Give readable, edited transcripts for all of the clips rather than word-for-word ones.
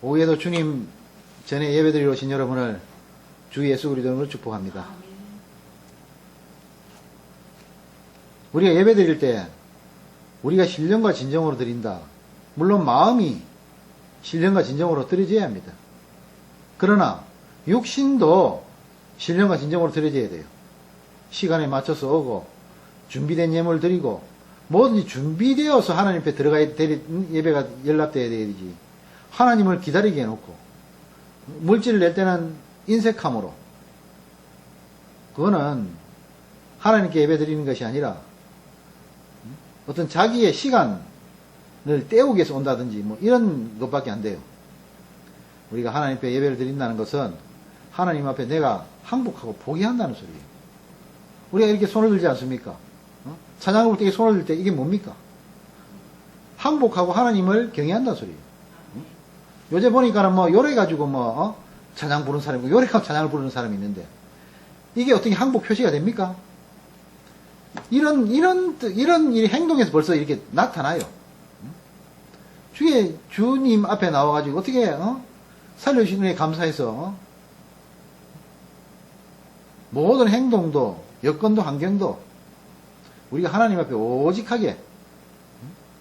오후에도 주님 전에 예배드리러 오신 여러분을 주 예수 그리스도로 축복합니다. 우리가 예배드릴 때 우리가 신령과 진정으로 드린다. 물론 마음이 신령과 진정으로 드려져야 합니다. 그러나 육신도 신령과 진정으로 드려져야 돼요. 시간에 맞춰서 오고 준비된 예물을 드리고 뭐든지 준비되어서 하나님 앞에 들어가야 예배가 연락돼야 되지. 하나님을 기다리게 해놓고 물질을 낼 때는 인색함으로, 그거는 하나님께 예배 드리는 것이 아니라 어떤 자기의 시간을 때우기 위해서 온다든지 뭐 이런 것밖에 안 돼요. 우리가 하나님 앞에 예배를 드린다는 것은 하나님 앞에 내가 항복하고 포기한다는 소리예요. 우리가 이렇게 손을 들지 않습니까? 찬양을 볼 때 손을 들 때 이게 뭡니까? 항복하고 하나님을 경외한다는 소리예요. 요새 보니까는 뭐 요래 가지고 찬양 부르는 사람이고 요래 가지고 찬양을 부르는 사람이 있는데 이게 어떻게 항복 표시가 됩니까? 이런 행동에서 벌써 이렇게 나타나요. 주님 앞에 나와가지고 어떻게 살려주시는 데 감사해서 모든 행동도 여건도 환경도 우리가 하나님 앞에 오직하게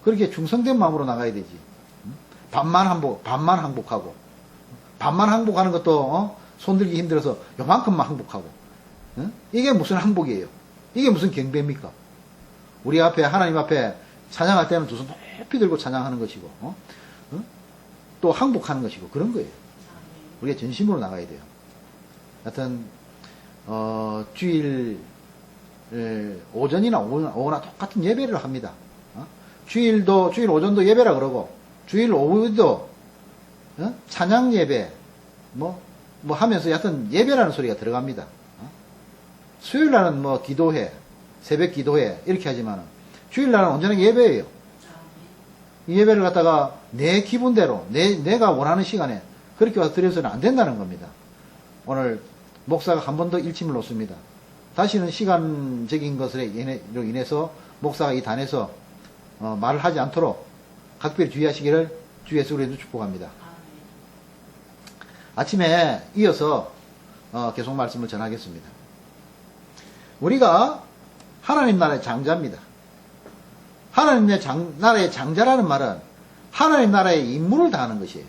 그렇게 충성된 마음으로 나가야 되지. 반만 항복하고 반만 항복하는 것도 손들기 힘들어서 요만큼만 항복하고 이게 무슨 항복이에요? 이게 무슨 경배입니까? 우리 앞에 하나님 앞에 찬양할 때는 두 손 높이 들고 찬양하는 것이고 또 항복하는 것이고 그런 거예요. 우리가 전심으로 나가야 돼요. 하여튼 주일 오전이나 오후나 똑같은 예배를 합니다. 주일 오전도 예배라 그러고 주일 오후도 찬양 예배 뭐 하면서 하여튼 예배라는 소리가 들어갑니다. 수요일 날은 기도회, 새벽 기도회 이렇게 하지만 주일 날은 언제나 예배예요. 이 예배를 갖다가 내 기분대로 내가 원하는 시간에 그렇게 와서 드려서는 안 된다는 겁니다. 오늘 목사가 한 번 더 일침을 놓습니다. 다시는 시간적인 것으로 인해서 목사가 이 단에서 말을 하지 않도록 각별히 주의하시기를 주 예수 그리스도로 축복합니다. 아침에 이어서 계속 말씀을 전하겠습니다. 우리가 하나님 나라의 장자입니다. 하나님 나라의 장자라는 말은 하나님 나라의 임무를 다하는 것이에요.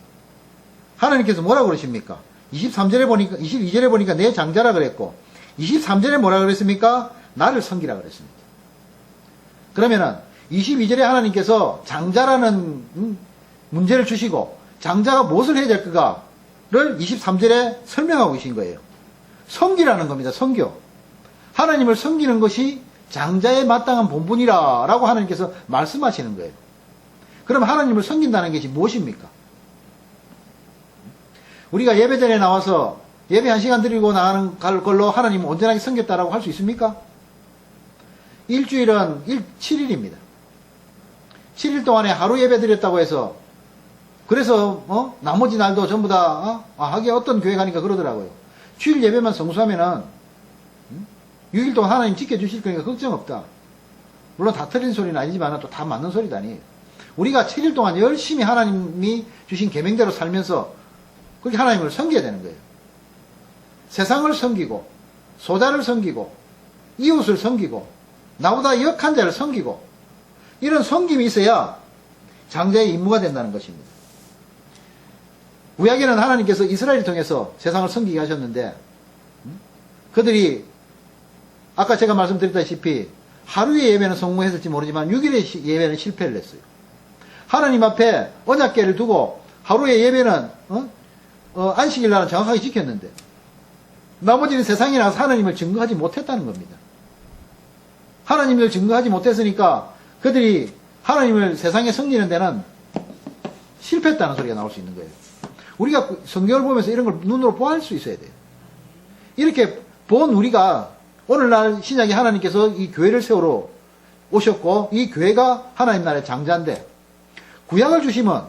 하나님께서 뭐라고 그러십니까? 22절에 보니까 내 장자라 그랬고 23절에 뭐라 그랬습니까? 나를 섬기라 그랬습니다. 그러면은 22절에 하나님께서 장자라는 문제를 주시고 장자가 무엇을 해야 될까를 23절에 설명하고 계신 거예요. 섬기라는 겁니다. 섬겨. 하나님을 섬기는 것이 장자의 마땅한 본분이라고 하나님께서 말씀하시는 거예요. 그럼 하나님을 섬긴다는 것이 무엇입니까? 우리가 예배 전에 나와서 예배 1시간 드리고 나가는 걸로 하나님을 온전하게 섬겼다라고 할 수 있습니까? 일주일은 7일입니다. 7일 동안에 하루 예배 드렸다고 해서 그래서 나머지 날도 전부 다 하기에 어떤 교회 가니까 그러더라고요. 주일 예배만 성수하면은 6일 동안 하나님 지켜주실 거니까 걱정 없다. 물론 다 틀린 소리는 아니지만 또 다 맞는 소리도 아니에요. 우리가 7일 동안 열심히 하나님이 주신 계명대로 살면서 그렇게 하나님을 섬겨야 되는 거예요. 세상을 섬기고 소자를 섬기고 이웃을 섬기고 나보다 역한 자를 섬기고 이런 섬김이 있어야 장자의 임무가 된다는 것입니다. 구약에는 하나님께서 이스라엘을 통해서 세상을 섬기게 하셨는데 그들이 아까 제가 말씀드렸다시피 하루의 예배는 성공했을지 모르지만 6일의 예배는 실패를 했어요. 하나님 앞에 언약궤를 두고 하루의 예배는 안식일 날은 정확하게 지켰는데 나머지는 세상에 나가서 하나님을 증거하지 못했다는 겁니다. 하나님을 증거하지 못했으니까 그들이 하나님을 세상에 섬기는 데는 실패했다는 소리가 나올 수 있는 거예요. 우리가 성경을 보면서 이런 걸 눈으로 보할 수 있어야 돼요. 이렇게 본 우리가 오늘날 신약에 하나님께서 이 교회를 세우러 오셨고 이 교회가 하나님 나라의 장자인데 구약을 주시면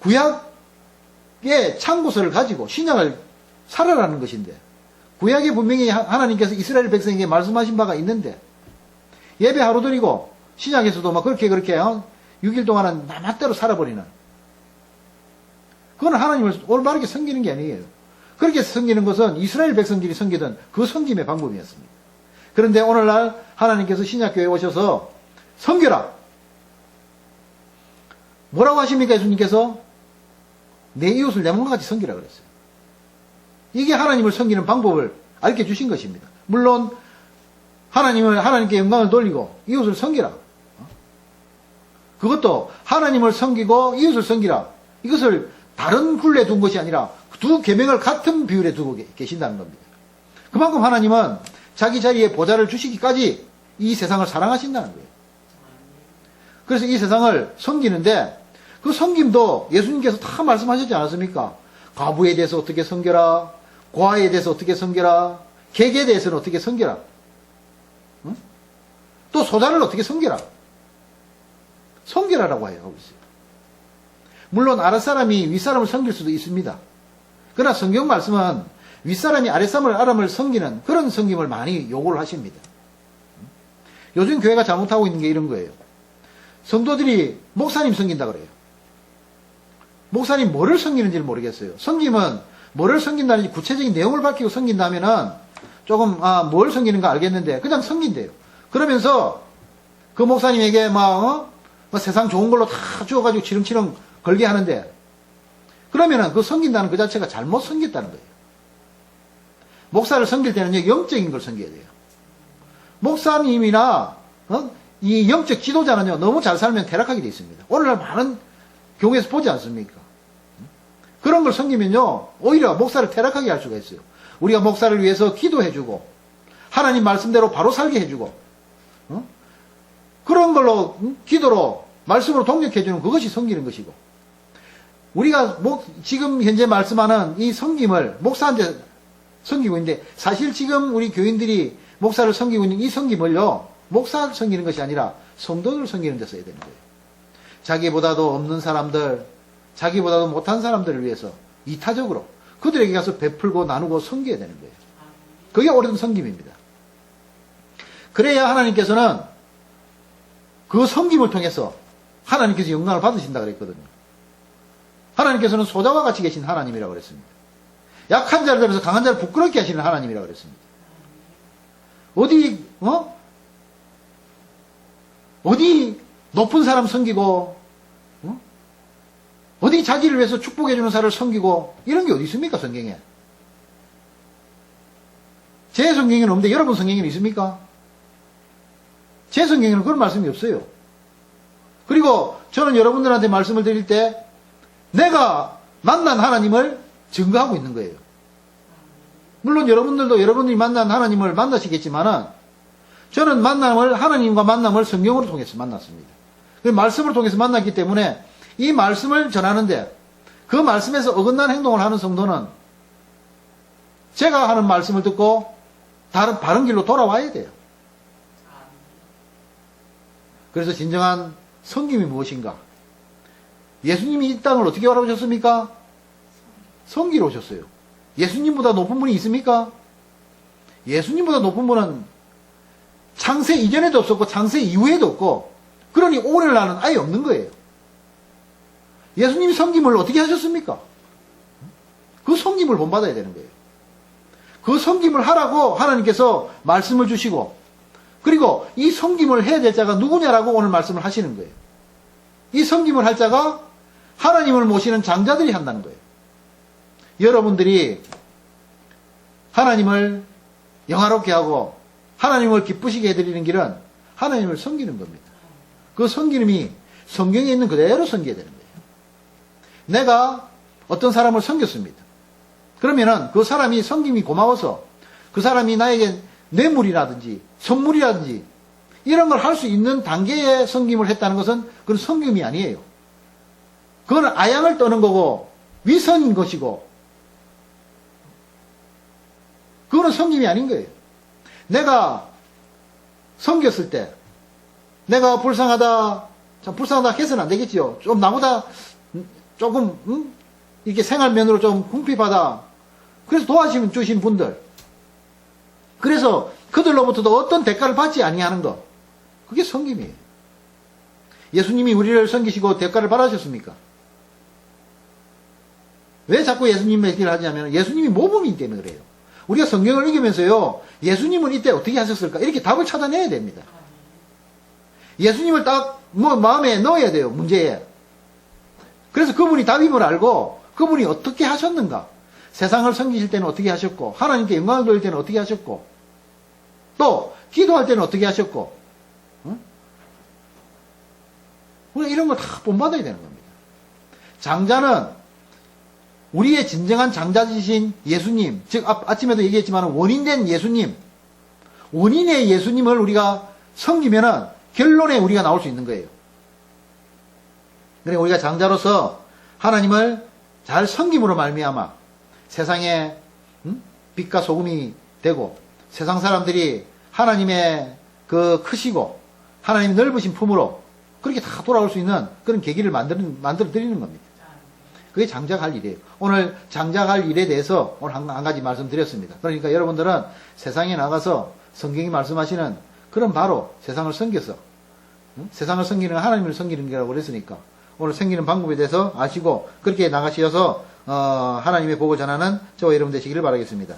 구약의 참고서를 가지고 신약을 살아라는 것인데 구약에 분명히 하나님께서 이스라엘 백성에게 말씀하신 바가 있는데 예배 하루 드리고 신약에서도 막 그렇게 6일 동안은 나맛대로 살아버리는 그건 하나님을 올바르게 섬기는 게 아니에요. 그렇게 섬기는 것은 이스라엘 백성들이 섬기던 그 섬김의 방법이었습니다. 그런데 오늘날 하나님께서 신약교회에 오셔서 섬겨라. 뭐라고 하십니까? 예수님께서 내 이웃을 내 몸과 같이 섬기라 그랬어요. 이게 하나님을 섬기는 방법을 알려 주신 것입니다. 물론 하나님께 영광을 돌리고 이웃을 섬기라. 그것도 하나님을 섬기고 이웃을 섬기라. 이것을 다른 굴레 둔 것이 아니라 두 계명을 같은 비율에 두고 계신다는 겁니다. 그만큼 하나님은 자기 자리에 보좌를 주시기까지 이 세상을 사랑하신다는 거예요. 그래서 이 세상을 섬기는데 그 섬김도 예수님께서 다 말씀하셨지 않았습니까? 과부에 대해서 어떻게 섬겨라, 고아에 대해서 어떻게 섬겨라, 객에 대해서는 어떻게 섬겨라, 응? 또 소자를 어떻게 섬겨라. 섬겨라라고 하고 있어요. 물론 아랫사람이 윗사람을 섬길 수도 있습니다. 그러나 성경 말씀은 윗사람이 아랫사람을 섬기는 그런 섬김을 많이 요구를 하십니다. 요즘 교회가 잘못하고 있는 게 이런 거예요. 성도들이 목사님 섬긴다 그래요. 목사님 뭐를 섬기는지를 모르겠어요. 섬김은 뭐를 섬긴다는지 구체적인 내용을 밝히고 섬긴다면은 조금 뭘 섬기는가 알겠는데 그냥 섬긴대요. 그러면서 그 목사님에게 세상 좋은 걸로 다 주어가지고 치렁치렁 걸게 하는데 그러면은 그 섬긴다는 그 자체가 잘못 섬겼다는 거예요. 목사를 섬길 때는 영적인 걸 섬겨야 돼요. 목사님이나 이 영적 지도자는요 너무 잘 살면 퇴락하게 돼 있습니다. 오늘날 많은 교회에서 보지 않습니까? 그런 걸 섬기면요 오히려 목사를 퇴락하게 할 수가 있어요. 우리가 목사를 위해서 기도해주고 하나님 말씀대로 바로 살게 해주고 그런 걸로 기도로 말씀으로 동력해주는 그것이 섬기는 것이고 우리가 지금 현재 말씀하는 이 섬김을 목사한테 섬기고 있는데 사실 지금 우리 교인들이 목사를 섬기고 있는 이 섬김을요 목사를 섬기는 것이 아니라 성도를 섬기는 데 써야 되는 거예요. 자기보다도 없는 사람들, 자기보다도 못한 사람들을 위해서 이타적으로 그들에게 가서 베풀고 나누고 섬겨야 되는 거예요. 그게 옳은 섬김입니다. 그래야 하나님께서는 그 섬김을 통해서 하나님께서 영광을 받으신다 그랬거든요. 하나님께서는 소자와 같이 계신 하나님이라고 그랬습니다. 약한 자를 잡아서 강한 자를 부끄럽게 하시는 하나님이라고 그랬습니다. 어디 높은 사람 섬기고 어디 자기를 위해서 축복해주는 사람을 섬기고 이런 게 어디 있습니까 성경에? 제 성경에는 없는데 여러분 성경에는 있습니까? 제 성경에는 그런 말씀이 없어요. 그리고 저는 여러분들한테 말씀을 드릴 때 내가 만난 하나님을 증거하고 있는 거예요. 물론 여러분들도 여러분들이 만난 하나님을 만나시겠지만은 저는 하나님과 만남을 성경으로 통해서 만났습니다. 그 말씀을 통해서 만났기 때문에 이 말씀을 전하는데 그 말씀에서 어긋난 행동을 하는 성도는 제가 하는 말씀을 듣고 바른 길로 돌아와야 돼요. 그래서 진정한 섬김이 무엇인가? 예수님이 이 땅을 어떻게 알아보셨습니까? 섬기러 오셨어요. 예수님보다 높은 분이 있습니까? 예수님보다 높은 분은 창세 이전에도 없었고 창세 이후에도 없고 그러니 오늘날은 아예 없는 거예요. 예수님이 섬김을 어떻게 하셨습니까? 그 섬김을 본받아야 되는 거예요. 그 섬김을 하라고 하나님께서 말씀을 주시고 그리고 이 섬김을 해야 될 자가 누구냐라고 오늘 말씀을 하시는 거예요. 이 섬김을 할 자가 하나님을 모시는 장자들이 한다는 거예요. 여러분들이 하나님을 영화롭게 하고 하나님을 기쁘시게 해드리는 길은 하나님을 섬기는 겁니다. 그 섬김이 성경에 있는 그대로 섬겨야 되는 거예요. 내가 어떤 사람을 섬겼습니다. 그러면은 그 사람이 섬김이 고마워서 그 사람이 나에게 뇌물이라든지 선물이라든지 이런 걸 할 수 있는 단계의 섬김을 했다는 것은 그건 섬김이 아니에요. 그건 아양을 떠는 거고 위선인 것이고 그거는 섬김이 아닌 거예요. 내가 섬겼을 때 내가 불쌍하다 해서는 안 되겠지요. 좀 나보다 조금 이렇게 생활면으로 좀 궁핍하다. 그래서 도와주신 주신 분들 그래서 그들로부터도 어떤 대가를 받지 아니하는 것 그게 섬김이에요. 예수님이 우리를 섬기시고 대가를 받으셨습니까? 왜 자꾸 예수님 얘기를 하냐면 예수님이 모범이기 때문에 그래요. 우리가 성경을 읽으면서요, 예수님은 이때 어떻게 하셨을까? 이렇게 답을 찾아내야 됩니다. 예수님을 딱 마음에 넣어야 돼요, 문제에. 그래서 그분이 답임을 알고 그분이 어떻게 하셨는가? 세상을 섬기실 때는 어떻게 하셨고, 하나님께 영광을 돌릴 때는 어떻게 하셨고, 또 기도할 때는 어떻게 하셨고, 응? 우리가 이런 걸 다 본받아야 되는 겁니다. 장자는 우리의 진정한 장자이신 예수님, 즉 아침에도 얘기했지만 원인된 예수님, 원인의 예수님을 우리가 섬기면은 결론에 우리가 나올 수 있는 거예요. 그러니까 우리가 장자로서 하나님을 잘 섬김으로 말미암아 세상에 빛과 소금이 되고 세상 사람들이 하나님의 그 크시고 하나님의 넓으신 품으로 그렇게 다 돌아올 수 있는 그런 계기를 만들어 드리는 겁니다. 그게 장자할 일이에요. 오늘 장자할 일에 대해서 오늘 한 가지 말씀드렸습니다. 그러니까 여러분들은 세상에 나가서 성경이 말씀하시는 그런 바로 세상을 섬겨서 세상을 섬기는 하나님을 섬기는 거라고 그랬으니까 오늘 섬기는 방법에 대해서 아시고 그렇게 나가셔서 하나님의 복을 전하는 저와 여러분 되시기를 바라겠습니다.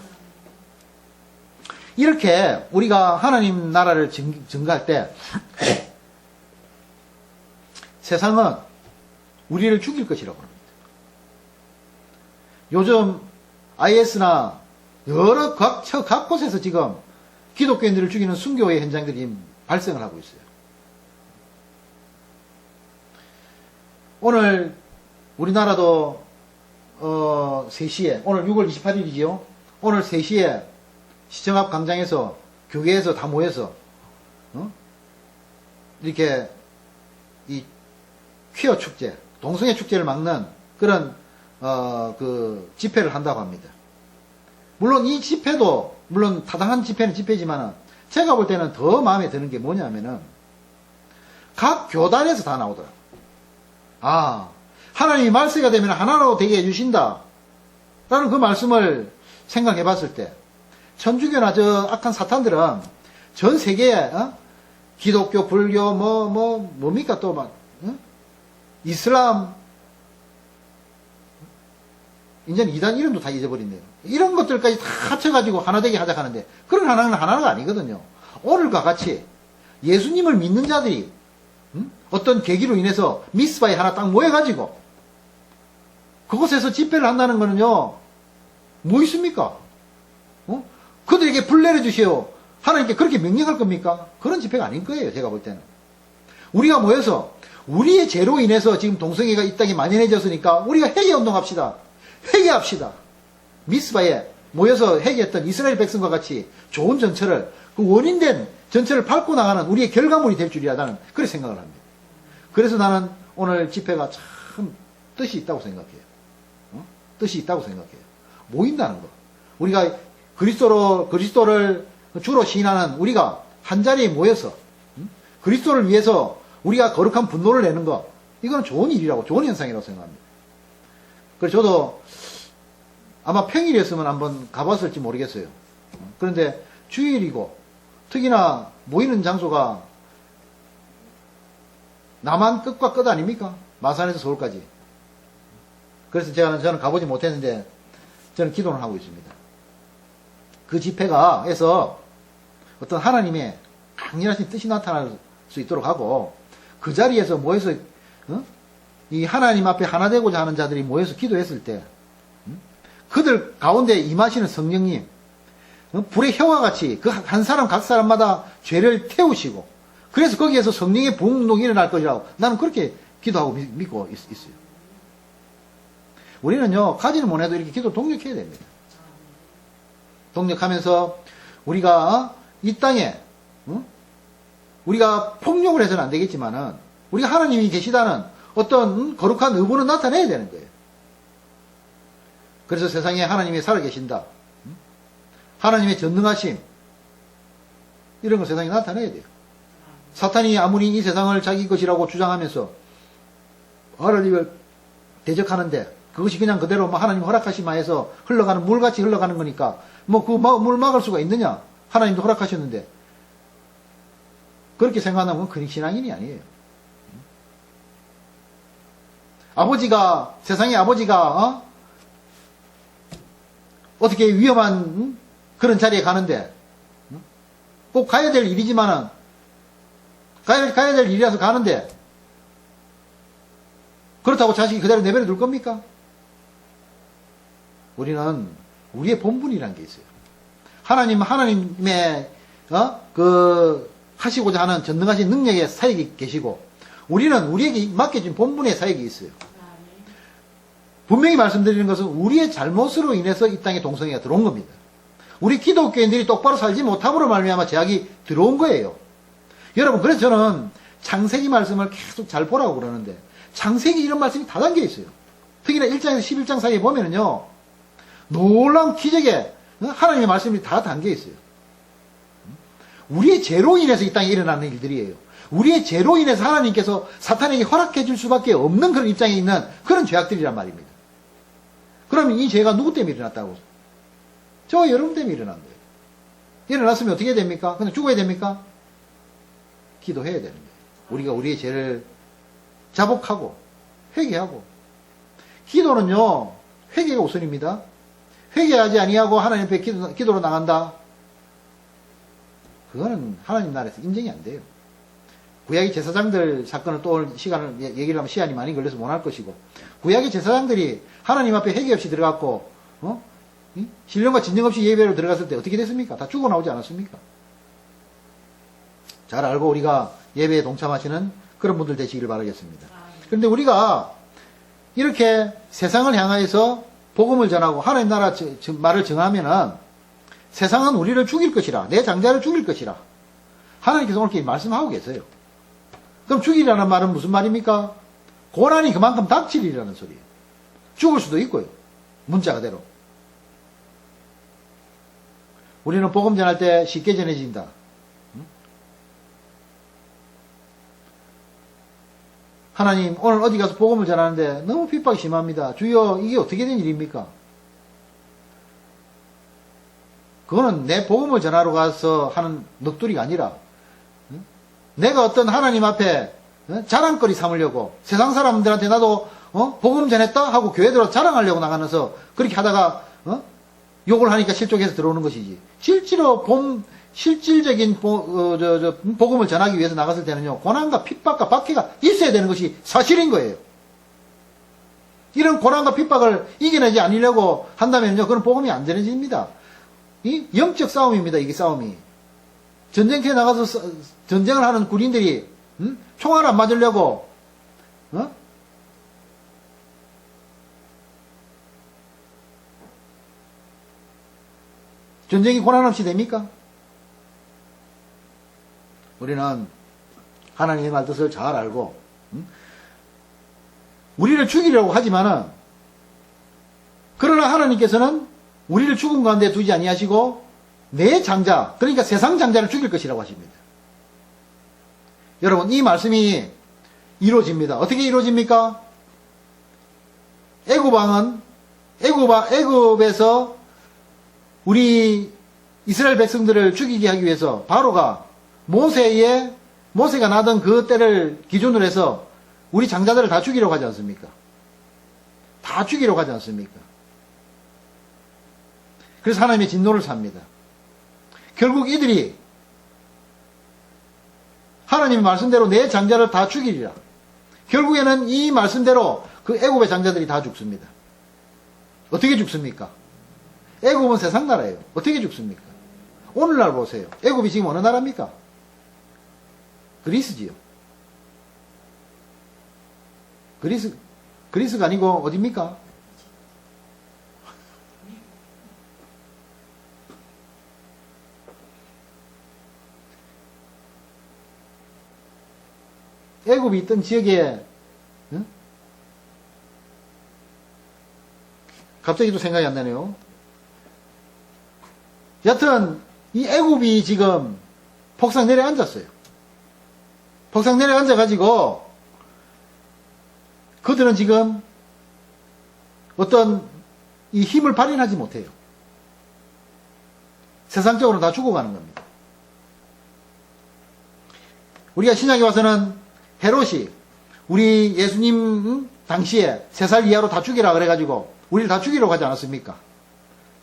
이렇게 우리가 하나님 나라를 증거할 때 세상은 우리를 죽일 것이라고 합니다. 요즘 IS나 여러 각 곳에서 지금 기독교인들을 죽이는 순교의 현장들이 발생을 하고 있어요. 오늘 우리나라도 3시에 오늘 6월 28일이지요. 오늘 3시에 시청 앞 광장에서 교회에서 다 모여서 이렇게 이 퀴어 축제, 동성애 축제를 막는 그런 그 집회를 한다고 합니다. 물론 이 집회도 물론 타당한 집회는 집회지만은 제가 볼 때는 더 마음에 드는 게 뭐냐면은 각 교단에서 다 나오더라고요. 아, 하나님이 말세가 되면 하나로 되게 해주신다 라는 그 말씀을 생각해 봤을 때 천주교나 저 악한 사탄들은 전 세계에 기독교, 불교, 뭡니까 또 막 이슬람 이제는 이단 이름도 다 잊어버린대요. 이런 것들까지 다 합쳐가지고 하나 되게 하자 하는데 그런 하나는 하나가 아니거든요. 오늘과 같이 예수님을 믿는 자들이 어떤 계기로 인해서 미스바에 하나 딱 모여가지고 그곳에서 집회를 한다는 거는요, 뭐 있습니까? 그들에게 불 내려주시오. 하나님께 그렇게 명령할 겁니까? 그런 집회가 아닌 거예요, 제가 볼 때는. 우리가 모여서 우리의 죄로 인해서 지금 동성애가 이 땅에 만연해졌으니까 우리가 회개 운동합시다. 회개합시다. 미스바에 모여서 회개했던 이스라엘 백성과 같이 좋은 전철을, 그 원인된 전철을 밟고 나가는 우리의 결과물이 될 줄이야 나는 그렇게 생각을 합니다. 그래서 나는 오늘 집회가 참 뜻이 있다고 생각해요. 뜻이 있다고 생각해요. 모인다는 거. 우리가 그리스도를 주로 시인하는 우리가 한 자리에 모여서 그리스도를 위해서 우리가 거룩한 분노를 내는 거, 이건 좋은 일이라고, 좋은 현상이라고 생각합니다. 그래서 저도 아마 평일이었으면 한번 가봤을지 모르겠어요. 그런데 주일이고 특히나 모이는 장소가 남한 끝과 끝 아닙니까? 마산에서 서울까지. 그래서 저는 가보지 못했는데 저는 기도를 하고 있습니다. 그 집회가 해서 어떤 하나님의 강렬하신 뜻이 나타날 수 있도록 하고 그 자리에서 모여서 이 하나님 앞에 하나 되고자 하는 자들이 모여서 기도했을 때 그들 가운데 임하시는 성령님 불의 혀와 같이 그 한 사람 각 사람마다 죄를 태우시고 그래서 거기에서 성령의 부흥운동이 일어날 것이라고 나는 그렇게 기도하고 믿고 있어요. 우리는요 가지는 못해도 이렇게 기도 동력해야 됩니다. 동력하면서 우리가 이 땅에 우리가 폭력을 해서는 안 되겠지만은 우리가 하나님이 계시다는 어떤 거룩한 의무는 나타내야 되는 거예요. 그래서 세상에 하나님이 살아계신다. 하나님의 전능하심 이런 걸 세상에 나타내야 돼요. 사탄이 아무리 이 세상을 자기 것이라고 주장하면서 하나님을 대적하는데 그것이 그냥 그대로 하나님 허락하시마 해서 흘러가는 물같이 흘러가는 거니까 그 물 막을 수가 있느냐? 하나님도 허락하셨는데 그렇게 생각하면 큰 신앙인이 아니에요. 아버지가 세상의 아버지가 어떻게 위험한 그런 자리에 가는데 꼭 가야 될 일이지만은 가야 될 일이라서 가는데 그렇다고 자식이 그대로 내버려 둘 겁니까? 우리는 우리의 본분이라는 게 있어요. 하나님의 하시고자 하는 전능하신 능력의 사역이 계시고 우리는 우리에게 맡겨진 본분의 사역이 있어요. 분명히 말씀드리는 것은 우리의 잘못으로 인해서 이 땅에 동성애가 들어온 겁니다. 우리 기독교인들이 똑바로 살지 못함으로 말미암아 제약이 들어온 거예요. 여러분, 그래서 저는 창세기 말씀을 계속 잘 보라고 그러는데 창세기 이런 말씀이 다 담겨 있어요. 특히나 1장에서 11장 사이에 보면은요, 놀라운 기적의 하나님의 말씀이 다 담겨 있어요. 우리의 죄로 인해서 이 땅에 일어나는 일들이에요. 우리의 죄로 인해서 하나님께서 사탄에게 허락해 줄 수밖에 없는 그런 입장에 있는 그런 죄악들이란 말입니다. 그러면 이 죄가 누구 때문에 일어났다고? 저와 여러분 때문에 일어난 거예요. 일어났으면 어떻게 됩니까? 그냥 죽어야 됩니까? 기도해야 되는 거예요. 우리가 우리의 죄를 자복하고 회개하고. 기도는요, 회개가 우선입니다. 회개하지 아니하고 하나님 앞에 기도로 나간다? 그거는 하나님 나라에서 인정이 안 돼요. 구약의 제사장들 사건을 또 오늘 얘기를 하면 시간이 많이 걸려서 못 할 것이고, 구약의 제사장들이 하나님 앞에 회개 없이 들어갔고, 신령과 진정 없이 예배로 들어갔을 때 어떻게 됐습니까? 다 죽어 나오지 않았습니까? 잘 알고 우리가 예배에 동참하시는 그런 분들 되시기를 바라겠습니다. 그런데 우리가 이렇게 세상을 향하여서 복음을 전하고 하나님 나라 말을 정하면은 세상은 우리를 죽일 것이라, 내 장자를 죽일 것이라 하나님께서 오늘 이렇게 말씀하고 계세요. 그럼 죽이라는 말은 무슨 말입니까? 고난이 그만큼 닥치리라는 소리예요. 죽을 수도 있고요. 문자 그대로. 우리는 복음 전할 때 쉽게 전해진다. 하나님, 오늘 어디 가서 복음을 전하는데 너무 핍박이 심합니다. 주여, 이게 어떻게 된 일입니까? 그거는 내 복음을 전하러 가서 하는 넋두리가 아니라 내가 어떤 하나님 앞에 자랑거리 삼으려고 세상 사람들한테 나도 복음 전했다 하고 교회 들어 자랑하려고 나가면서 그렇게 하다가 욕을 하니까 실족해서 들어오는 것이지. 실질적인 복음을 전하기 위해서 나갔을 때는요, 고난과 핍박과 박해가 있어야 되는 것이 사실인 거예요. 이런 고난과 핍박을 이겨내지 않으려고 한다면요, 그건 복음이 안 전해집니다. 이 영적 싸움입니다. 이게 싸움이. 전쟁터에 나가서 전쟁을 하는 군인들이 총알 안 맞으려고 전쟁이 고난 없이 됩니까? 우리는 하나님의 말 뜻을 잘 알고 우리를 죽이려고 하지만은, 그러나 하나님께서는 우리를 죽음 가운데 두지 아니하시고 내 장자, 그러니까 세상 장자를 죽일 것이라고 하십니다. 여러분, 이 말씀이 이루어집니다. 어떻게 이루어집니까? 애굽에서 우리 이스라엘 백성들을 죽이게 하기 위해서 바로가 모세가 나던 그 때를 기준으로 해서 우리 장자들을 다 죽이려고 하지 않습니까? 다 죽이려고 하지 않습니까? 그래서 하나님의 진노를 삽니다. 결국 이들이 하나님의 말씀대로 내 장자를 다 죽이리라. 결국에는 이 말씀대로 그 애굽의 장자들이 다 죽습니다. 어떻게 죽습니까? 애굽은 세상 나라예요. 어떻게 죽습니까? 오늘날 보세요. 애굽이 지금 어느 나라입니까? 그리스지요. 그리스가 아니고 어디입니까? 애굽이 있던 지역에 갑자기 또 생각이 안 나네요. 여튼 이 애굽이 지금 폭삭 내려앉았어요. 폭삭 내려앉아가지고 그들은 지금 어떤 이 힘을 발휘하지 못해요. 세상적으로 다 죽어가는 겁니다. 우리가 신약에 와서는 헤롯이 우리 예수님 당시에 3살 이하로 다 죽이라 그래가지고 우리를 다 죽이려고 하지 않았습니까?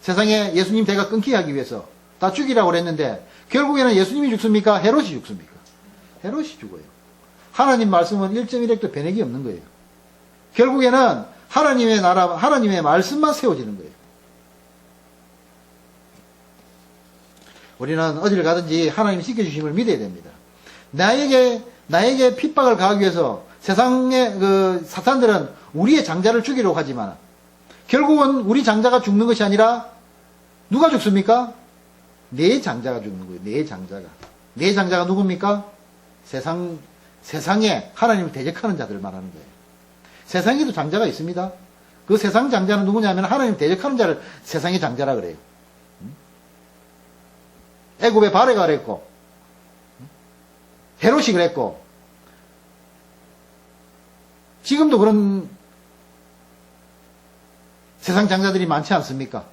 세상에 예수님 대가 끊기게 하기 위해서 다 죽이라고 그랬는데 결국에는 예수님이 죽습니까? 헤롯이 죽습니까? 헤롯이 죽어요. 하나님 말씀은 1.1핵도 변액이 없는 거예요. 결국에는 하나님의 나라, 하나님의 말씀만 세워지는 거예요. 우리는 어디를 가든지 하나님이 지켜주심을 믿어야 됩니다. 나에게 핍박을 가하기 위해서 세상의 사탄들은 우리의 장자를 죽이려고 하지만 결국은 우리 장자가 죽는 것이 아니라 누가 죽습니까? 내 장자가 죽는 거예요. 내 장자가. 내 장자가 누굽니까? 세상에 하나님을 대적하는 자들 말하는 거예요. 세상에도 장자가 있습니다. 그 세상 장자는 누구냐면 하나님을 대적하는 자를 세상의 장자라 그래요. 애굽의 바레가 그랬고 헤롯이 그랬고 지금도 그런 세상 장자들이 많지 않습니까?